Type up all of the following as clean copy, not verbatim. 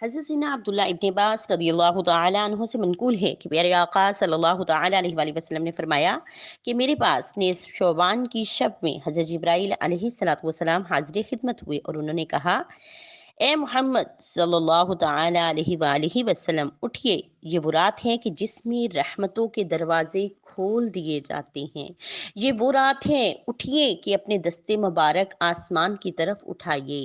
حضرت سیدنا عبداللہ ابن عباس رضی اللہ تعالی عنہ سے منقول ہے کہ پیارے آقا صلی اللہ تعالی علیہ وآلہ وسلم نے فرمایا کہ میرے پاس نصف شعبان کی شب میں حضرت جبرائیل علیہ الصلوۃ والسلام حاضر خدمت ہوئے اور انہوں نے کہا: اے محمد صلی اللہ تعالی علیہ وآلہ وسلم، اٹھیے، یہ وہ رات ہے کہ جس میں رحمتوں کے دروازے کھول دیے جاتے ہیں۔ یہ وہ رات ہے، اٹھیے کہ اپنے دستے مبارک آسمان کی طرف اٹھائیے۔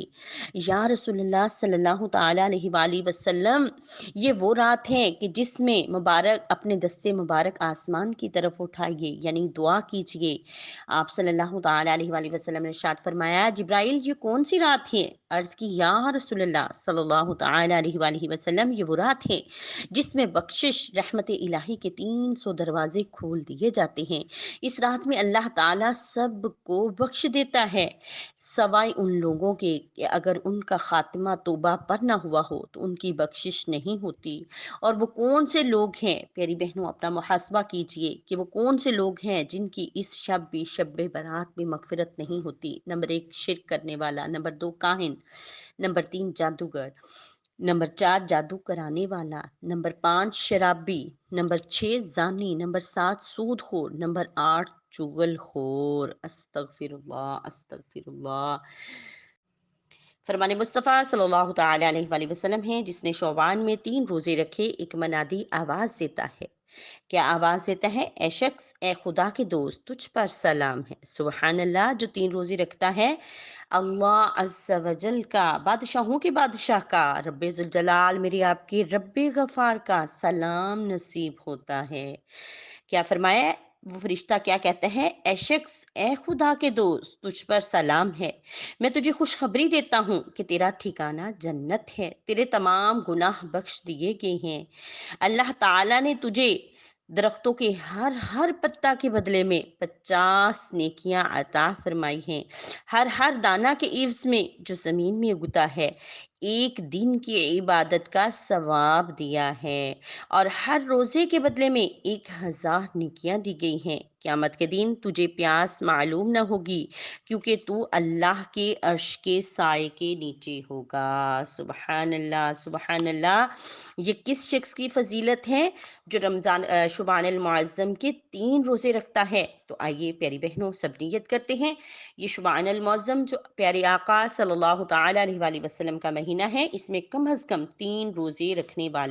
یا رسول اللہ صلی اللہ تعالی علیہ وآلہ وسلم، یہ وہ رات ہے کہ جس میں اپنے دستے مبارک آسمان کی طرف اٹھائیے، یعنی دعا کیجیے۔ آپ صلی اللہ تعالی علیہ وآلہ وسلم نے ارشاد فرمایا: جبرائیل، یہ کون سی رات ہے؟ عرض کی: یا رسول اللہ صلی اللہ تعالی علیہ وآلہ وسلم، یہ وہ رات ہے جس میں بخشش رحمت الہی کے 300 دروازے کھول دیے جاتے ہیں۔ اس رات میں اللہ تعالیٰ سب کو بخش دیتا ہے، سوائے ان لوگوں کے کہ اگر ان کا خاتمہ توبہ پر نہ ہوا ہو تو ان کی بخشش نہیں ہوتی۔ اور وہ کون سے لوگ ہیں؟ پیاری بہنوں، اپنا محاسبہ کیجئے کہ وہ کون سے لوگ ہیں جن کی اس شب برات میں مغفرت نہیں ہوتی۔ نمبر 1، شرک کرنے والا۔ نمبر 2، کاہن۔ نمبر 3، جادوگر۔ نمبر 4، جادو کرانے والا۔ نمبر 5، شرابی۔ نمبر 6، زانی۔ نمبر 7، سود خور۔ نمبر 8، چغل خور۔ استغفر اللہ، استغفر اللہ۔ فرمان مصطفیٰ صلی اللہ تعالی علیہ وآلہ وسلم ہے: جس نے شعبان میں 3 روزے رکھے، ایک منادی آواز دیتا ہے۔ کیا آواز دیتا ہے؟ اے شخص، اے خدا کے دوست، تجھ پر سلام ہے۔ سبحان اللہ، جو 3 روزے رکھتا ہے، اللہ عز و جل کا، بادشاہوں کے بادشاہ کا، رب ذوالجلال میری آپ کی رب غفار کا سلام نصیب ہوتا ہے۔ کیا فرمایا؟ وہ فرشتہ کیا کہتا ہے؟ اے شخص، اے خدا کے دوست، تجھ پر سلام ہے۔ میں تجھے خوشخبری دیتا ہوں کہ تیرا ٹھکانہ جنت ہے، تیرے تمام گناہ بخش دیے گئے ہیں۔ اللہ تعالیٰ نے تجھے درختوں کے ہر پتا کے بدلے میں 50 نیکیاں عطا فرمائی ہیں۔ ہر دانہ کے عوض میں جو زمین میں اگتا ہے، ایک دن کی عبادت کا ثواب دیا ہے، اور ہر روزے کے بدلے میں 1000 نیکیاں دی گئی ہیں۔ قیامت کے دن تجھے پیاس معلوم نہ ہوگی، کیونکہ تو اللہ کے عرش کے سائے کے نیچے ہوگا۔ سبحان اللہ، سبحان اللہ۔ یہ کس شخص کی فضیلت ہے جو شعبان المعظم کے 3 روزے رکھتا ہے؟ تو آئیے پیاری بہنوں، سب نیت کرتے ہیں۔ یہ شعبان المعظم جو پیارے آقا صلی اللہ تعالی علیہ وآلہ وسلم کا مہینہ ہے، اس میں کم از کم 3 روزے رکھنے والے